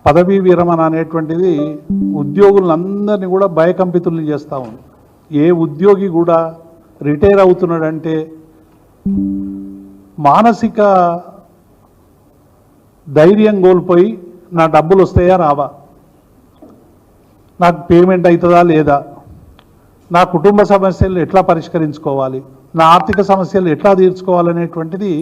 పదవీ విరమణ అనేటువంటిది ఉద్యోగులందరినీ కూడా భయకంపితుల్ని చేస్తూ ఉంది. ఏ ఉద్యోగి కూడా రిటైర్ అవుతున్నాడంటే మానసిక ధైర్యం కోల్పోయి నా డబ్బులు వస్తాయా రావా, నాకు పేమెంట్ అవుతుందా లేదా, నా కుటుంబ సమస్యలు ఎట్లా పరిష్కరించుకోవాలి, నా ఆర్థిక సమస్యలు ఎట్లా తీర్చుకోవాలనేటువంటిది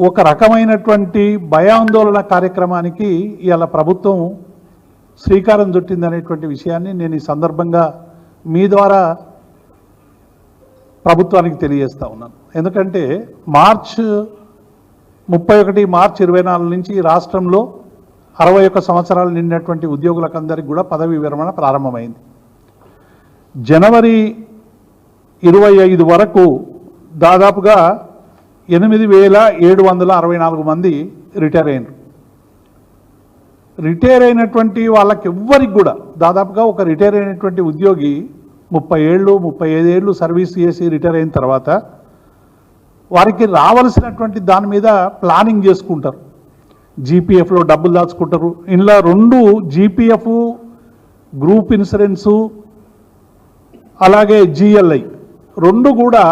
ఒక రకమైనటువంటి భయాందోళన కార్యక్రమానికి ఇవాళ ప్రభుత్వం శ్రీకారం చుట్టిందనేటువంటి విషయాన్ని నేను ఈ సందర్భంగా మీ ద్వారా ప్రభుత్వానికి తెలియజేస్తా ఉన్నాను. ఎందుకంటే మార్చి 2024 నుంచి రాష్ట్రంలో 61 సంవత్సరాలు నిండినటువంటి ఉద్యోగులకందరికీ కూడా పదవీ విరమణ ప్రారంభమైంది. జనవరి 25 వరకు దాదాపుగా 8,764 మంది రిటైర్ అయినారు. రిటైర్ అయినటువంటి వాళ్ళకి ఎవ్వరికి కూడా దాదాపుగా ఒక రిటైర్ అయినటువంటి ఉద్యోగి 30 ఏళ్ళు 35 ఏళ్ళు సర్వీస్ చేసి రిటైర్ అయిన తర్వాత వారికి రావాల్సినటువంటి దాని మీద ప్లానింగ్ చేసుకుంటారు. జీపీఎఫ్లో డబ్బులు దాచుకుంటారు. ఇందులో 2 జీపీఎఫ్, గ్రూప్ ఇన్సూరెన్సు, అలాగే జిఎల్ఐ 2 కూడా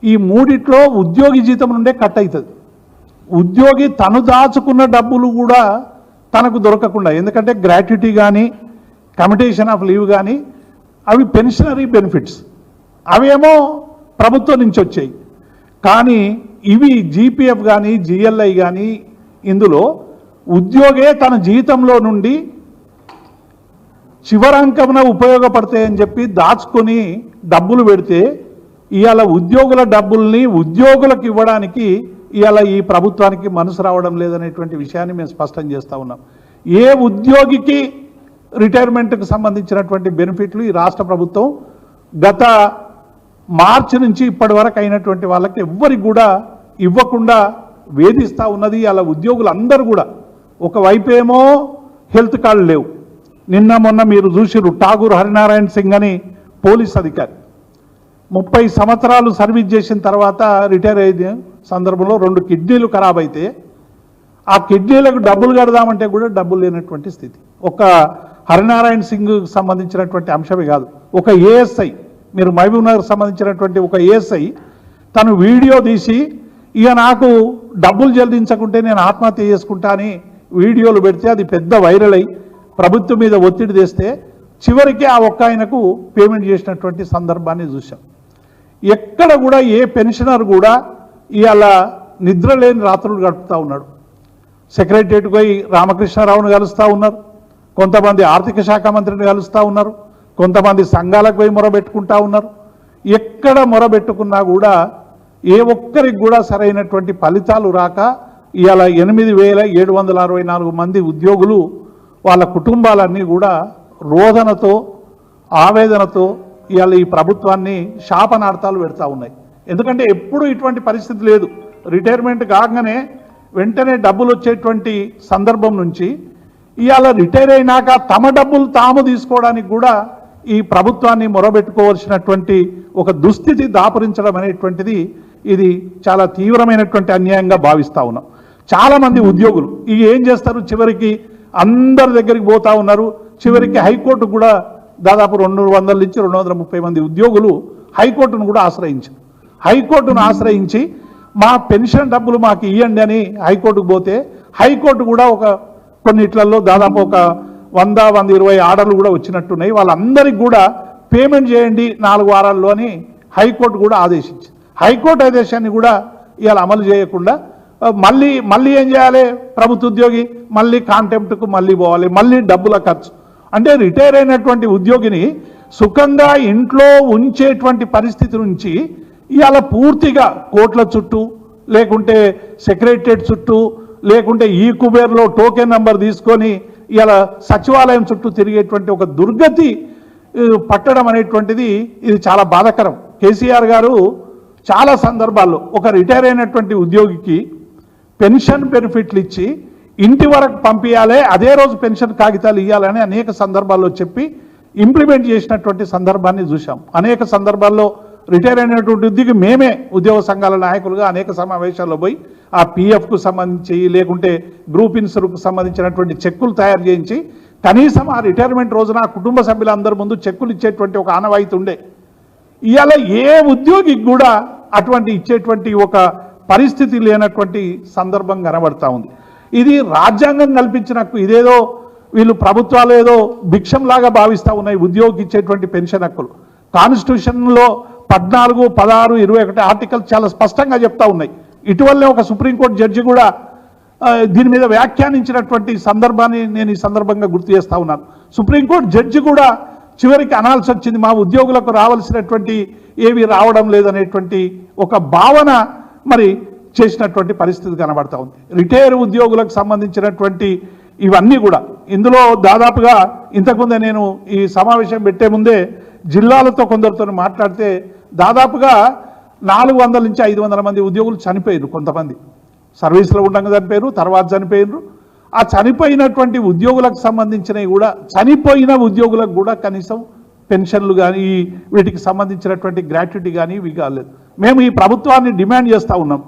ఈ మూడిట్లో ఉద్యోగి జీతం నుండే కట్ అవుతుంది. ఉద్యోగి తను దాచుకున్న డబ్బులు కూడా తనకు దొరకకుండా, ఎందుకంటే గ్రాట్యుటీ కానీ కమిటేషన్ ఆఫ్ లీవ్ కానీ అవి పెన్షనరీ బెనిఫిట్స్, అవేమో ప్రభుత్వం నుంచి వచ్చాయి. కానీ ఇవి జీపీఎఫ్ కానీ జిఎల్ఐ కానీ ఇందులో ఉద్యోగే తన జీతంలో నుండి చివరంకమున ఉపయోగపడతాయని చెప్పి దాచుకొని డబ్బులు పెడితే ఇవాళ ఉద్యోగుల డబ్బుల్ని ఉద్యోగులకు ఇవ్వడానికి ఇవాళ ఈ ప్రభుత్వానికి మనసు రావడం లేదనేటువంటి విషయాన్ని మేము స్పష్టం చేస్తూ ఉన్నాం. ఏ ఉద్యోగికి రిటైర్మెంట్కి సంబంధించినటువంటి బెనిఫిట్లు ఈ రాష్ట్ర ప్రభుత్వం గత మార్చి నుంచి ఇప్పటి వరకు అయినటువంటి వాళ్ళకి ఎవ్వరికి కూడా ఇవ్వకుండా వేధిస్తూ ఉన్నది. అలా ఉద్యోగులందరూ కూడా ఒకవైపేమో హెల్త్ కార్డు లేవు. నిన్న మొన్న మీరు చూసిరు ఠాగూర్ హరినారాయణ సింగ్ అని పోలీస్ అధికారి 30 సంవత్సరాలు సర్వీస్ చేసిన తర్వాత రిటైర్ అయిన సందర్భంలో 2 కిడ్నీలు ఖరాబ్ అయితే ఆ కిడ్నీలకు డబ్బులు కడదామంటే కూడా డబ్బులు లేనటువంటి స్థితి. ఒక హరినారాయణ సింగ్ సంబంధించినటువంటి అంశమే కాదు, ఒక ఏఎస్ఐ, మీరు మహబూబ్ నగర్ సంబంధించినటువంటి ఒక ఏఎస్ఐ తను వీడియో తీసి ఇక నాకు డబ్బులు చెల్లించకుంటే నేను ఆత్మహత్య చేసుకుంటా అని వీడియోలు పెడితే అది పెద్ద వైరల్ అయి ప్రభుత్వం మీద ఒత్తిడి తెస్తే చివరికి ఆ ఒక్క ఆయనకు పేమెంట్ చేసినటువంటి సందర్భాన్ని చూసాం. ఎక్కడ కూడా ఏ పెన్షనర్ కూడా ఇవాళ నిద్ర లేని రాత్రులు గడుపుతూ ఉన్నాడు. సెక్రటరియట్కి పోయి రామకృష్ణారావును కలుస్తూ ఉన్నారు, కొంతమంది ఆర్థిక శాఖ మంత్రిని కలుస్తూ ఉన్నారు, కొంతమంది సంఘాలకు పోయి మొరబెట్టుకుంటూ ఉన్నారు. ఎక్కడ మొరబెట్టుకున్నా కూడా ఏ ఒక్కరికి కూడా సరైనటువంటి ఫలితాలు రాక ఇవాళ 8,764 మంది ఉద్యోగులు వాళ్ళ కుటుంబాలన్నీ కూడా రోదనతో ఆవేదనతో ఇవాళ ఈ ప్రభుత్వాన్ని శాపనార్థాలు పెడతా ఉన్నాయి. ఎందుకంటే ఎప్పుడూ ఇటువంటి పరిస్థితి లేదు. రిటైర్మెంట్ కాగానే వెంటనే డబ్బులు వచ్చేటువంటి సందర్భం నుంచి ఇవాళ రిటైర్ అయినాక తమ డబ్బులు తాము తీసుకోవడానికి కూడా ఈ ప్రభుత్వాన్ని మొరబెట్టుకోవాల్సినటువంటి ఒక దుస్థితి దాపురించడం అనేటువంటిది ఇది చాలా తీవ్రమైనటువంటి అన్యాయంగా భావిస్తూ ఉన్నాం. చాలామంది ఉద్యోగులు ఇక ఏం చేస్తారు, చివరికి అందరి దగ్గరికి పోతా ఉన్నారు. చివరికి హైకోర్టు కూడా దాదాపు 200 నుంచి 230 మంది ఉద్యోగులు హైకోర్టును కూడా ఆశ్రయించారు. హైకోర్టును ఆశ్రయించి మా పెన్షన్ డబ్బులు మాకు ఇవ్వండి అని హైకోర్టుకు పోతే హైకోర్టు కూడా కొన్నిట్లలో దాదాపు 100-120 ఆర్డర్లు కూడా వచ్చినట్టున్నాయి. వాళ్ళందరికీ కూడా పేమెంట్ చేయండి 4 వారాల్లో అని హైకోర్టు కూడా ఆదేశించింది. హైకోర్టు ఆదేశాన్ని కూడా ఇవాళ అమలు చేయకుండా మళ్ళీ ఏం చేయాలి, ప్రభుత్వ ఉద్యోగి మళ్ళీ కాంటెంప్ట్కు మళ్ళీ పోవాలి, మళ్ళీ డబ్బుల ఖర్చు. అంటే రిటైర్ అయినటువంటి ఉద్యోగిని సుఖంగా ఇంట్లో ఉంచేటువంటి పరిస్థితి నుంచి ఇవాళ పూర్తిగా కోట్ల చుట్టూ లేకుంటే సెక్రటరియట్ చుట్టూ లేకుంటే ఈ కుబేర్లో టోకెన్ నెంబర్ తీసుకొని ఇలా సచివాలయం చుట్టూ తిరిగేటువంటి ఒక దుర్గతి పట్టడం అనేటువంటిది ఇది చాలా బాధాకరం. కేసీఆర్ గారు చాలా సందర్భాల్లో ఒక రిటైర్ అయినటువంటి ఉద్యోగికి పెన్షన్ బెనిఫిట్లు ఇచ్చి ఇంటి వరకు పంపించాలి, అదే రోజు పెన్షన్ కాగితాలు ఇవ్వాలని అనేక సందర్భాల్లో చెప్పి ఇంప్లిమెంట్ చేసినటువంటి సందర్భాన్ని చూసాం. అనేక సందర్భాల్లో రిటైర్ అయినటువంటి ఉద్యోగి మేమే ఉద్యోగ సంఘాల నాయకులుగా అనేక సమావేశాల్లో పోయి ఆ పీఎఫ్కు సంబంధించి లేకుంటే గ్రూప్ ఇన్సూరెన్స్కు సంబంధించినటువంటి చెక్కులు తయారు చేయించి కనీసం ఆ రిటైర్మెంట్ రోజున ఆ కుటుంబ సభ్యులందరి ముందు చెక్కులు ఇచ్చేటువంటి ఒక ఆనవాయితీ ఉండే. ఇవాళ ఏ ఉద్యోగికి కూడా అటువంటి ఇచ్చేటువంటి ఒక పరిస్థితి లేనటువంటి సందర్భం కనబడతా ఉంది. ఇది రాజ్యాంగం కల్పించిన హక్కు. ఇదేదో వీళ్ళు ప్రభుత్వాలు ఏదో భిక్షంలాగా భావిస్తూ ఉన్నాయి ఉద్యోగికి ఇచ్చేటువంటి పెన్షన్ హక్కులు. కాన్స్టిట్యూషన్లో 14, 16, 21 ఆర్టికల్ చాలా స్పష్టంగా చెప్తా ఉన్నాయి. ఇటీవలనే ఒక సుప్రీంకోర్టు జడ్జి కూడా దీని మీద వ్యాఖ్యానించినటువంటి సందర్భాన్ని నేను ఈ సందర్భంగా గుర్తు చేస్తూ ఉన్నాను. సుప్రీంకోర్టు జడ్జి కూడా చివరికి అనాల్సి వచ్చింది, మా ఉద్యోగులకు రావాల్సినటువంటి ఏవి రావడం లేదనేటువంటి ఒక భావన మరి చేసినటువంటి పరిస్థితి కనబడతా ఉంది. రిటైర్ ఉద్యోగులకు సంబంధించినటువంటి ఇవన్నీ కూడా ఇందులో దాదాపుగా ఇంతకుముందే నేను ఈ సమావేశం పెట్టే ముందే జిల్లాలతో కొందరితో మాట్లాడితే దాదాపుగా 400 నుంచి 500 మంది ఉద్యోగులు చనిపోయారు. కొంతమంది సర్వీసులో ఉండగా చనిపోయారు, తర్వాత చనిపోయినారు. ఆ చనిపోయినటువంటి ఉద్యోగులకు సంబంధించినవి కూడా చనిపోయిన ఉద్యోగులకు కూడా కనీసం పెన్షన్లు కానీ వీటికి సంబంధించినటువంటి గ్రాట్యుటీ కానీ ఇవి కాలేదు. మేము ఈ ప్రభుత్వాన్ని డిమాండ్ చేస్తూ ఉన్నాం,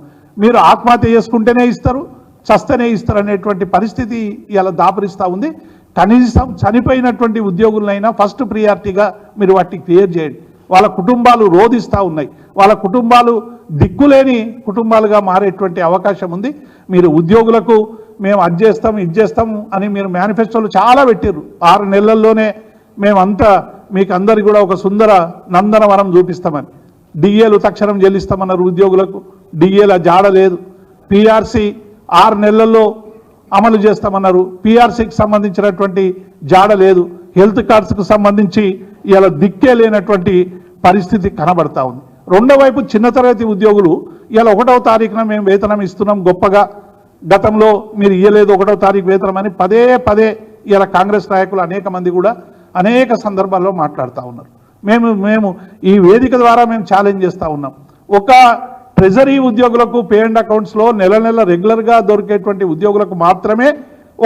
మీరు ఆత్మహత్య చేసుకుంటేనే ఇస్తారు, చస్తేనే ఇస్తారు అనేటువంటి పరిస్థితి ఇలా దాపురిస్తూ ఉంది. కనీసం చనిపోయినటువంటి ఉద్యోగులనైనా ఫస్ట్ ప్రియారిటీగా మీరు వాటిని క్లియర్ చేయండి. వాళ్ళ కుటుంబాలు రోధిస్తూ ఉన్నాయి, వాళ్ళ కుటుంబాలు దిక్కులేని కుటుంబాలుగా మారేటువంటి అవకాశం ఉంది. మీరు ఉద్యోగులకు మేము అది చేస్తాం ఇది చేస్తాం అని మీరు మేనిఫెస్టోలు చాలా పెట్టారు. 6 నెలల్లోనే మేమంతా మీకు అందరికి కూడా ఒక సుందర నందనవనం చూపిస్తామని. డిఏలు తక్షణం చెల్లిస్తామన్నారు ఉద్యోగులకు, డిఏల జాడ లేదు. పిఆర్సీ 6 నెలల్లో అమలు చేస్తామన్నారు, పిఆర్సీకి సంబంధించినటువంటి జాడ లేదు. హెల్త్ కార్డ్స్కు సంబంధించి ఇలా దిక్కే లేనటువంటి పరిస్థితి కనబడతా ఉంది. రెండో వైపు చిన్న తరగతి ఉద్యోగులు ఇలా 1వ తారీఖున మేము వేతనం ఇస్తున్నాం గొప్పగా, గతంలో మీరు ఇయ్యలేదు 1వ తారీఖు వేతనం అని పదే ఇలా కాంగ్రెస్ నాయకులు అనేక మంది కూడా అనేక సందర్భాల్లో మాట్లాడుతూ ఉన్నారు. మేము ఈ వేదిక ద్వారా మేము ఛాలెంజ్ చేస్తూ ఉన్నాం. ఒక ట్రెజరీ ఉద్యోగులకు పే అండ్ అకౌంట్స్లో నెల రెగ్యులర్గా దొరికేటువంటి ఉద్యోగులకు మాత్రమే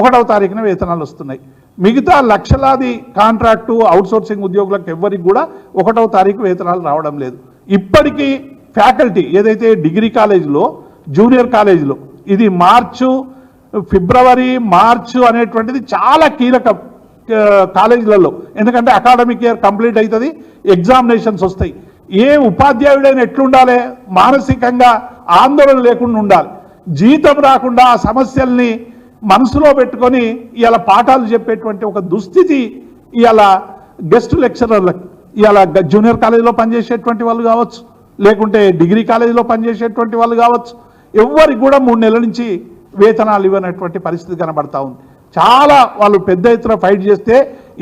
1వ తారీఖున వేతనాలు వస్తున్నాయి. మిగతా లక్షలాది కాంట్రాక్టు అవుట్సోర్సింగ్ ఉద్యోగులకు ఎవ్వరికి కూడా 1వ తారీఖు వేతనాలు రావడం లేదు. ఇప్పటికీ ఫ్యాకల్టీ ఏదైతే డిగ్రీ కాలేజీలో జూనియర్ కాలేజీలో ఇది ఫిబ్రవరి మార్చు అనేటువంటిది చాలా కీలక కాలేజీలలో, ఎందుకంటే అకాడమిక్ ఇయర్ కంప్లీట్ అవుతుంది, ఎగ్జామినేషన్స్ వస్తాయి. ఏ ఉపాధ్యాయుడైనా ఎట్లుండాలి, మానసికంగా ఆందోళన లేకుండా ఉండాలి. జీతం రాకుండా ఆ సమస్యల్ని మనసులో పెట్టుకొని ఇలా పాఠాలు చెప్పేటువంటి ఒక దుస్థితి ఇవాళ గెస్ట్ లెక్చరర్లకు, ఇవాళ జూనియర్ కాలేజీలో పనిచేసేటువంటి వాళ్ళు కావచ్చు, లేకుంటే డిగ్రీ కాలేజీలో పనిచేసేటువంటి వాళ్ళు కావచ్చు, ఎవరికి కూడా 3 నెలల నుంచి వేతనాలు ఇవ్వనటువంటి పరిస్థితి కనబడతా ఉంది. చాలా వాళ్ళు పెద్ద ఎత్తున ఫైట్ చేస్తే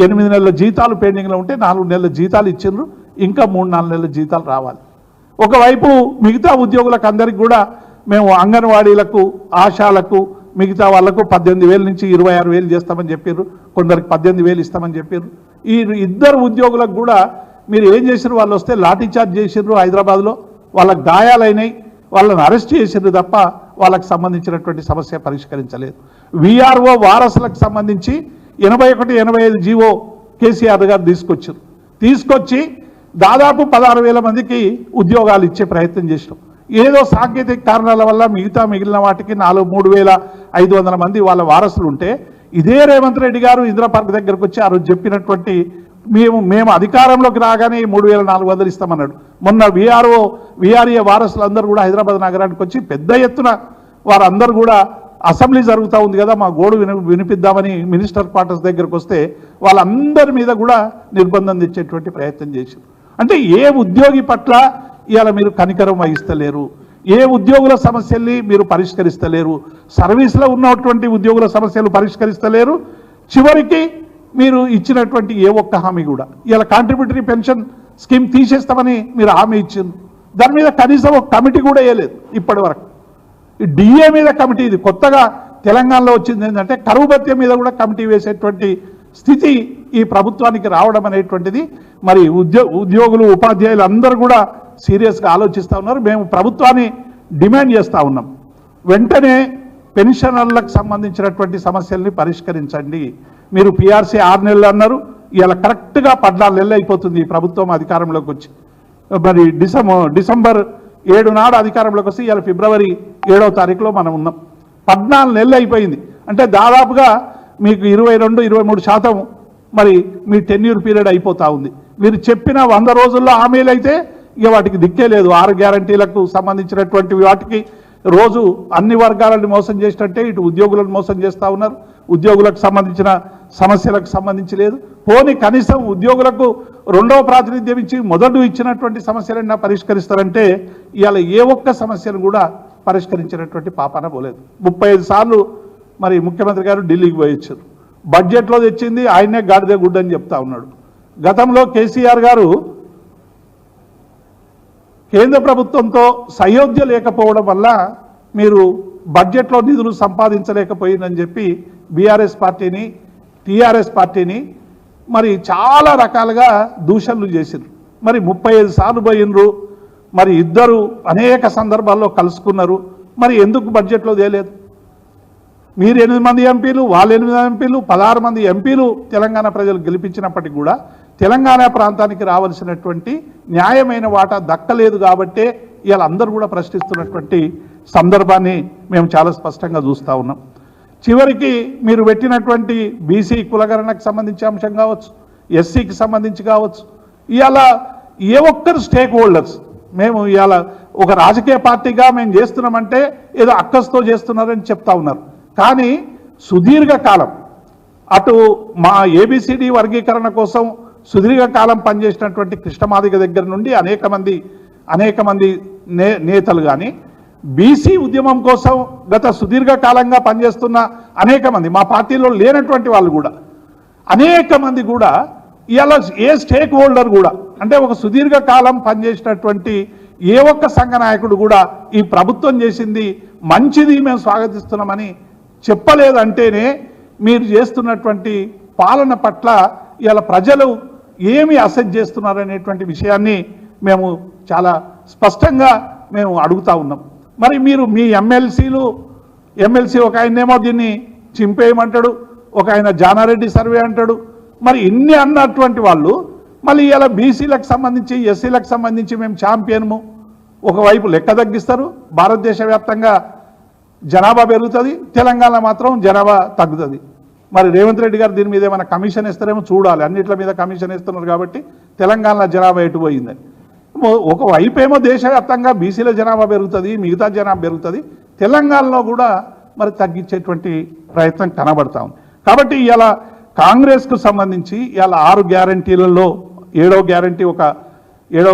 8 నెలల జీతాలు పెండింగ్లో ఉంటే 4 నెలల జీతాలు ఇచ్చిండ్రు, ఇంకా 3-4 నెలల జీతాలు రావాలి. ఒకవైపు మిగతా ఉద్యోగులకు అందరికి కూడా మేము అంగన్వాడీలకు, ఆశాలకు, మిగతా వాళ్లకు 18,000 నుంచి 26,000 చేస్తామని చెప్పారు, కొందరికి 18,000 ఇస్తామని చెప్పారు. ఈ 2 ఉద్యోగులకు కూడా మీరు ఏం చేసారు, వాళ్ళు వస్తే లాఠీ చార్జ్ చేసిర్రు హైదరాబాద్లో, వాళ్ళకి గాయాలైనాయి, వాళ్ళని అరెస్ట్ చేసిర్రు తప్ప వాళ్ళకి సంబంధించినటువంటి సమస్య పరిష్కరించలేదు. విఆర్ఓ వారసులకు సంబంధించి 81, 85 జీవో కేసీఆర్ గారు తీసుకొచ్చి దాదాపు 16,000 మందికి ఉద్యోగాలు ఇచ్చే ప్రయత్నం చేసినాం. ఏదో సాంకేతిక కారణాల వల్ల మిగిలిన వాటికి 3,500 మంది వాళ్ళ వారసులు ఉంటే, ఇదే రేవంత్ రెడ్డి గారు ఇందిరా పార్క్ దగ్గరకు వచ్చి ఆ రోజు చెప్పినటువంటి మేము అధికారంలోకి రాగానే 3,400 ఇస్తామన్నాడు. మొన్న విఆర్ఏ వారసులందరూ కూడా హైదరాబాద్ నగరానికి వచ్చి పెద్ద ఎత్తున వారందరూ కూడా అసెంబ్లీ జరుగుతూ ఉంది కదా, మా గోడు వినిపిద్దామని మినిస్టర్ క్వార్టర్స్ దగ్గరకు వస్తే వాళ్ళందరి మీద కూడా నిర్బంధం తెచ్చేటువంటి ప్రయత్నం చేశారు. అంటే ఏ ఉద్యోగి పట్ల ఇవాళ మీరు కనికరం వహిస్తలేరు, ఏ ఉద్యోగుల సమస్యల్ని మీరు పరిష్కరిస్తలేరు, సర్వీస్లో ఉన్నటువంటి ఉద్యోగుల సమస్యలు పరిష్కరిస్తలేరు. చివరికి మీరు ఇచ్చినటువంటి ఏ ఒక్క హామీ కూడా ఇలా కాంట్రిబ్యూటరీ పెన్షన్ స్కీమ్ తీసేస్తామని మీరు హామీ ఇచ్చింది, దాని మీద కనీసం ఒక కమిటీ కూడా వేయలేదు ఇప్పటి వరకు. ఈ డిఏ మీద కమిటీ, ఇది కొత్తగా తెలంగాణలో వచ్చింది ఏంటంటే కరువు భత్యం మీద కూడా కమిటీ వేసేటువంటి స్థితి ఈ ప్రభుత్వానికి రావడం అనేటువంటిది మరి ఉద్యోగులు, ఉపాధ్యాయులు అందరూ కూడా సీరియస్గా ఆలోచిస్తూ ఉన్నారు. మేము ప్రభుత్వాన్ని డిమాండ్ చేస్తూ ఉన్నాం, వెంటనే పెన్షనర్లకు సంబంధించినటువంటి సమస్యల్ని పరిష్కరించండి. మీరు పిఆర్సీ 6 నెలలు అన్నారు, ఇలా కరెక్ట్గా 14 నెలలు అయిపోతుంది ఈ ప్రభుత్వం అధికారంలోకి వచ్చి. మరి డిసెంబర్ 7 నాడు అధికారంలోకి వస్తే ఇవాళ ఫిబ్రవరి 7వ తారీఖులో మనం ఉన్నాం. 14 నెలలు అయిపోయింది. అంటే దాదాపుగా మీకు 22-23% మరి మీ టెన్యూర్ పీరియడ్ అయిపోతూ ఉంది. మీరు చెప్పిన 100 రోజుల్లో హామీలు అయితే ఇక వాటికి దిక్కే లేదు. 6 గ్యారంటీలకు సంబంధించినటువంటి వాటికి రోజు అన్ని వర్గాలను మోసం చేసినట్టే ఇటు ఉద్యోగులను మోసం చేస్తూ ఉన్నారు. ఉద్యోగులకు సంబంధించిన సమస్యలకు సంబంధించి లేదు. పోనీ కనీసం ఉద్యోగులకు రెండవ ప్రాతినిధ్యం ఇచ్చి మొదట ఇచ్చినటువంటి సమస్యలన్నా పరిష్కరిస్తారంటే ఇవాళ ఏ ఒక్క సమస్యను కూడా పరిష్కరించినటువంటి పాపాన పోలేదు. 35 సార్లు మరి ముఖ్యమంత్రి గారు ఢిల్లీకి పోయొచ్చారు. బడ్జెట్లో తెచ్చింది ఆయనే గాడిదే గుడ్డ అని చెప్తా ఉన్నాడు. గతంలో కేసీఆర్ గారు కేంద్ర ప్రభుత్వంతో సయోధ్య లేకపోవడం వల్ల మీరు బడ్జెట్లో నిధులు సంపాదించలేకపోయిందని చెప్పి బీఆర్ఎస్ పార్టీని టీఆర్ఎస్ పార్టీని మరి చాలా రకాలుగా దూషణలు చేసిండ్రు. మరి 35 సార్లు పోయినరు. మరి ఇద్దరు అనేక సందర్భాల్లో కలుసుకున్నారు. మరి ఎందుకు బడ్జెట్లో తేలేదు? మీరు 8 మంది ఎంపీలు, వాళ్ళు 8 ఎంపీలు, 16 మంది ఎంపీలు తెలంగాణ ప్రజలు గెలిపించినప్పటికీ కూడా తెలంగాణ ప్రాంతానికి రావాల్సినటువంటి న్యాయమైన వాటా దక్కలేదు. కాబట్టే ఇవాళ అందరూ కూడా ప్రశ్నిస్తున్నటువంటి సందర్భాన్ని మేము చాలా స్పష్టంగా చూస్తూ ఉన్నాం. చివరికి మీరు పెట్టినటువంటి బీసీ కులగణనకు సంబంధించి అంశం కావచ్చు, ఎస్సీకి సంబంధించి కావచ్చు, ఇవాళ ఏ ఒక్కరు స్టేక్ హోల్డర్స్ మేము ఇవాళ ఒక రాజకీయ పార్టీగా మేము చేస్తున్నామంటే ఏదో అక్కస్తో చేస్తున్నారని చెప్తా ఉన్నారు. కానీ సుదీర్ఘకాలం అటు మా ఏబిసిడి వర్గీకరణ కోసం సుదీర్ఘకాలం పనిచేసినటువంటి కృష్ణమాదిగ దగ్గర నుండి అనేక మంది నేతలు కానీ బీసీ ఉద్యమం కోసం గత సుదీర్ఘకాలంగా పనిచేస్తున్న అనేక మంది మా పార్టీలో లేనటువంటి వాళ్ళు కూడా అనేక మంది కూడా ఇవాళ ఏ స్టేక్ హోల్డర్ కూడా అంటే ఒక సుదీర్ఘకాలం పనిచేసినటువంటి ఏ ఒక్క సంఘ నాయకుడు కూడా ఈ ప్రభుత్వం చేసింది మంచిది మేము స్వాగతిస్తున్నామని చెప్పలేదంటేనే మీరు చేస్తున్నటువంటి పాలన పట్ల ఇవాళ ప్రజలు ఏమి అసెస్ చేస్తున్నారనేటువంటి విషయాన్ని మేము చాలా స్పష్టంగా మేము అడుగుతా ఉన్నాం. మరి మీరు మీ ఎమ్మెల్సీ ఒక ఆయనేమో దీన్ని చింపేయమంటాడు, ఒక ఆయన జానారెడ్డి సర్వే అంటాడు. మరి ఇన్ని అన్నటువంటి వాళ్ళు మళ్ళీ ఇలా బీసీలకు సంబంధించి ఎస్సీలకు సంబంధించి మేము ఛాంపియన్ము ఒకవైపు లెక్క తగ్గిస్తారు. భారతదేశ వ్యాప్తంగా జనాభా పెరుగుతుంది, తెలంగాణ మాత్రం జనాభా తగ్గుతుంది. మరి రేవంత్ రెడ్డి గారు దీని మీద ఏమైనా కమిషన్ ఇస్తారేమో చూడాలి. అన్నిట్ల మీద కమిషన్ ఇస్తున్నారు కాబట్టి తెలంగాణలో జనాభా ఎటు పోయిందని. ఒకవైపు ఏమో దేశవ్యాప్తంగా బీసీల జనాభా పెరుగుతుంది, మిగతా జనాభా పెరుగుతుంది, తెలంగాణలో కూడా మరి తగ్గించేటువంటి ప్రయత్నం కనబడతా ఉంది. కాబట్టి ఇలా కాంగ్రెస్కు సంబంధించి ఇలా 6 గ్యారంటీలలో 7వ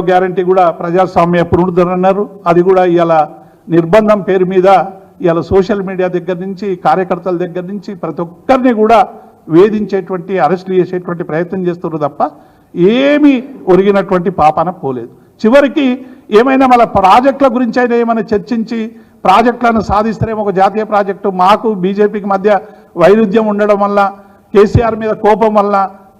గ్యారంటీ కూడా ప్రజాస్వామ్య పునరుద్ధరణ అన్నారు. అది కూడా ఇలా నిర్బంధం పేరు మీద ఇలా సోషల్ మీడియా దగ్గర నుంచి కార్యకర్తల దగ్గర నుంచి ప్రతి ఒక్కరిని కూడా వేధించేటువంటి అరెస్టులు చేసేటువంటి ప్రయత్నం చేస్తున్నారు తప్ప ఏమీ ఒరిగినటువంటి పాపాన పోలేదు. చివరికి ఏమైనా మన ప్రాజెక్టుల గురించి అయినా ఏమైనా చర్చించి ప్రాజెక్టులను సాధిస్తారేమో. ఒక జాతీయ ప్రాజెక్టు మాకు బీజేపీకి మధ్య వైరుధ్యం ఉండడం వల్ల కేసీఆర్ మీద కోపం వల్ల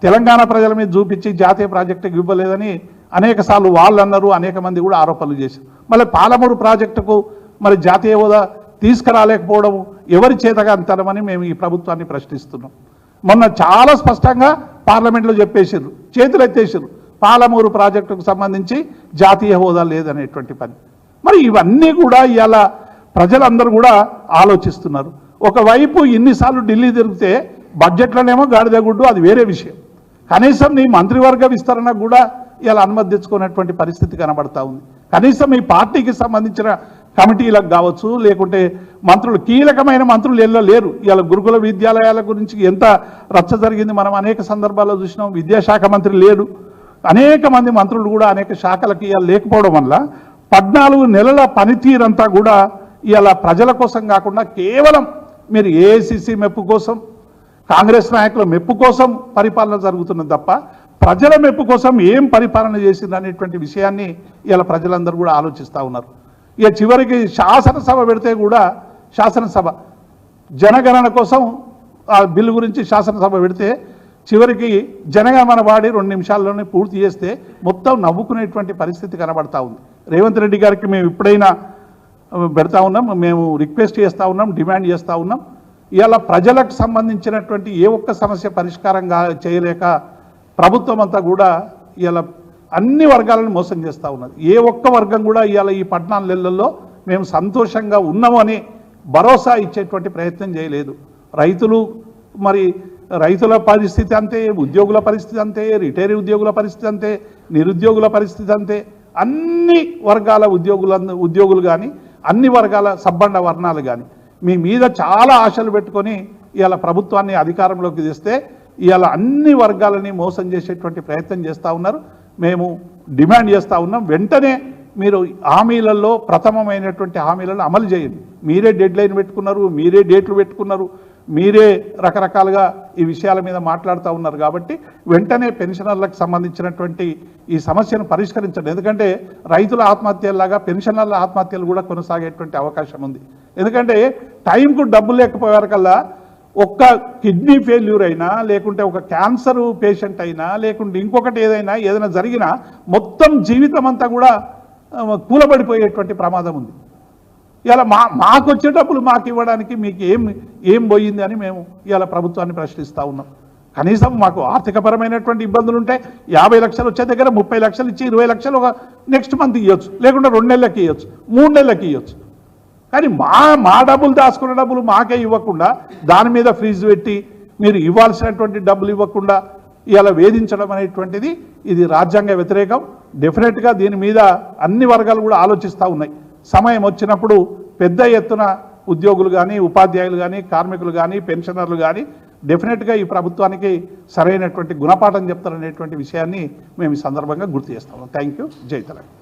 తెలంగాణ ప్రజల మీద చూపించి జాతీయ ప్రాజెక్టుకు ఇవ్వలేదని అనేక సార్లు వాళ్ళు అన్నారు, అనేక మంది కూడా ఆరోపణలు చేశారు. మళ్ళీ పాలమూరు ప్రాజెక్టుకు మరి జాతీయ హోదా తీసుకురాలేకపోవడం ఎవరి చేతగా అంతనమని మేము ఈ ప్రభుత్వాన్ని ప్రశ్నిస్తున్నాం. మొన్న చాలా స్పష్టంగా పార్లమెంట్లో చెప్పేసారు, చేతులు ఎత్తేసారు, పాలమూరు ప్రాజెక్టుకు సంబంధించి జాతీయ హోదా లేదనేటువంటి పని. మరి ఇవన్నీ కూడా ఇవాళ ప్రజలందరూ కూడా ఆలోచిస్తున్నారు. ఒకవైపు ఇన్నిసార్లు ఢిల్లీ తిరిగితే బడ్జెట్లోనేమో గాడిదగుడ్డు, అది వేరే విషయం. కనీసం నీ మంత్రివర్గ విస్తరణకు కూడా ఇలా అనుమతి తెచ్చుకునేటువంటి పరిస్థితి కనబడతా ఉంది. కనీసం ఈ పార్టీకి సంబంధించిన కమిటీలకు కావచ్చు, లేకుంటే మంత్రులు కీలకమైన మంత్రులు లేరు. ఇలా గురుకుల విద్యాలయాల గురించి ఎంత రచ్చ జరిగింది మనం అనేక సందర్భాల్లో చూసినాం. విద్యాశాఖ మంత్రి లేడు, అనేక మంది మంత్రులు కూడా అనేక శాఖలకి ఇలా లేకపోవడం వల్ల 14 నెలల పనితీరంతా కూడా ఇలా ప్రజల కోసం కాకుండా కేవలం మీరు ఏఐసిసి మెప్పు కోసం, కాంగ్రెస్ నాయకుల మెప్పు కోసం పరిపాలన జరుగుతున్నది తప్ప ప్రజల మెప్పు కోసం ఏం పరిపాలన చేసింది అనేటువంటి విషయాన్ని ఇలా ప్రజలందరూ కూడా ఆలోచిస్తూ ఉన్నారు. ఇక చివరికి శాసనసభ పెడితే కూడా శాసనసభ జనగణన కోసం ఆ బిల్లు గురించి శాసనసభ పెడితే చివరికి జనగణన వాడి 2 నిమిషాల్లోనే పూర్తి చేస్తే మొత్తం నవ్వుకునేటువంటి పరిస్థితి కనబడతా ఉంది. రేవంత్ రెడ్డి గారికి మేము ఎప్పుడైనా పెడతా ఉన్నాం, మేము రిక్వెస్ట్ చేస్తూ ఉన్నాం, డిమాండ్ చేస్తూ ఉన్నాం. ఇవాళ ప్రజలకు సంబంధించినటువంటి ఏ ఒక్క సమస్య పరిష్కారంగా చేయలేక ప్రభుత్వం అంతా కూడా ఇలా అన్ని వర్గాలను మోసం చేస్తూ ఉన్నది. ఏ ఒక్క వర్గం కూడా ఇవాళ ఈ 14 నెలల్లో మేము సంతోషంగా ఉన్నామని భరోసా ఇచ్చేటువంటి ప్రయత్నం చేయలేదు. రైతులు మరి రైతుల పరిస్థితి అంతే, ఉద్యోగుల పరిస్థితి అంతే, రిటైర్ ఉద్యోగుల పరిస్థితి అంతే, నిరుద్యోగుల పరిస్థితి అంతే. అన్ని వర్గాల ఉద్యోగులు కానీ, అన్ని వర్గాల సబ్బండ వర్ణాలు కానీ మీ మీద చాలా ఆశలు పెట్టుకొని ఇవాళ ప్రభుత్వాన్ని అధికారంలోకి తెస్తే ఇవాళ అన్ని వర్గాలని మోసం చేసేటువంటి ప్రయత్నం చేస్తూ ఉన్నారు. మేము డిమాండ్ చేస్తూ ఉన్నాం, వెంటనే మీరు హామీలలో ప్రథమమైనటువంటి హామీలను అమలు చేయండి. మీరే డెడ్ లైన్ పెట్టుకున్నారు, మీరే డేట్లు పెట్టుకున్నారు, మీరే రకరకాలుగా ఈ విషయాల మీద మాట్లాడుతూ ఉన్నారు. కాబట్టి వెంటనే పెన్షనర్లకు సంబంధించినటువంటి ఈ సమస్యను పరిష్కరించండి. ఎందుకంటే రైతుల ఆత్మహత్యలాగా పెన్షనర్ల ఆత్మహత్యలు కూడా కొనసాగేటువంటి అవకాశం ఉంది. ఎందుకంటే టైంకు డబ్బులు లేకపోయారు కల్లా ఒక్క కిడ్నీ ఫెయిల్యూర్ అయినా, లేకుంటే ఒక క్యాన్సర్ పేషెంట్ అయినా, లేకుంటే ఇంకొకటి ఏదైనా జరిగినా మొత్తం జీవితం అంతా కూడా కూలబడిపోయేటువంటి ప్రమాదం ఉంది. ఇలా మాకు వచ్చే డబ్బులు మాకు ఇవ్వడానికి మీకు ఏం పోయింది అని మేము ఇలా ప్రభుత్వాన్ని ప్రశ్నిస్తూ ఉన్నాం. కనీసం మాకు ఆర్థికపరమైనటువంటి ఇబ్బందులు ఉంటే 50 లక్షలు వచ్చే దగ్గర 30 లక్షలు ఇచ్చి 20 లక్షలు ఒక నెక్స్ట్ మంత్ ఇవ్వచ్చు, లేకుంటే 2 నెలలకి ఇవ్వచ్చు, 3 నెలలకి ఇవ్వచ్చు. కానీ మా డబ్బులు దాచుకున్న డబ్బులు మాకే ఇవ్వకుండా దాని మీద ఫ్రీజ్ పెట్టి మీరు ఇవ్వాల్సినటువంటి డబ్బులు ఇవ్వకుండా ఇలా వేధించడం అనేటువంటిది ఇది రాజ్యాంగ వ్యతిరేకం. డెఫినెట్గా దీని మీద అన్ని వర్గాలు కూడా ఆలోచిస్తూ ఉన్నాయి. సమయం వచ్చినప్పుడు పెద్ద ఎత్తున ఉద్యోగులు కానీ, ఉపాధ్యాయులు కానీ, కార్మికులు కానీ, పెన్షనర్లు కానీ డెఫినెట్గా ఈ ప్రభుత్వానికి సరైనటువంటి గుణపాఠం చెప్తారనేటువంటి విషయాన్ని మేము ఈ సందర్భంగా గుర్తు చేస్తాము. Thank you. జై తెలంగాణ.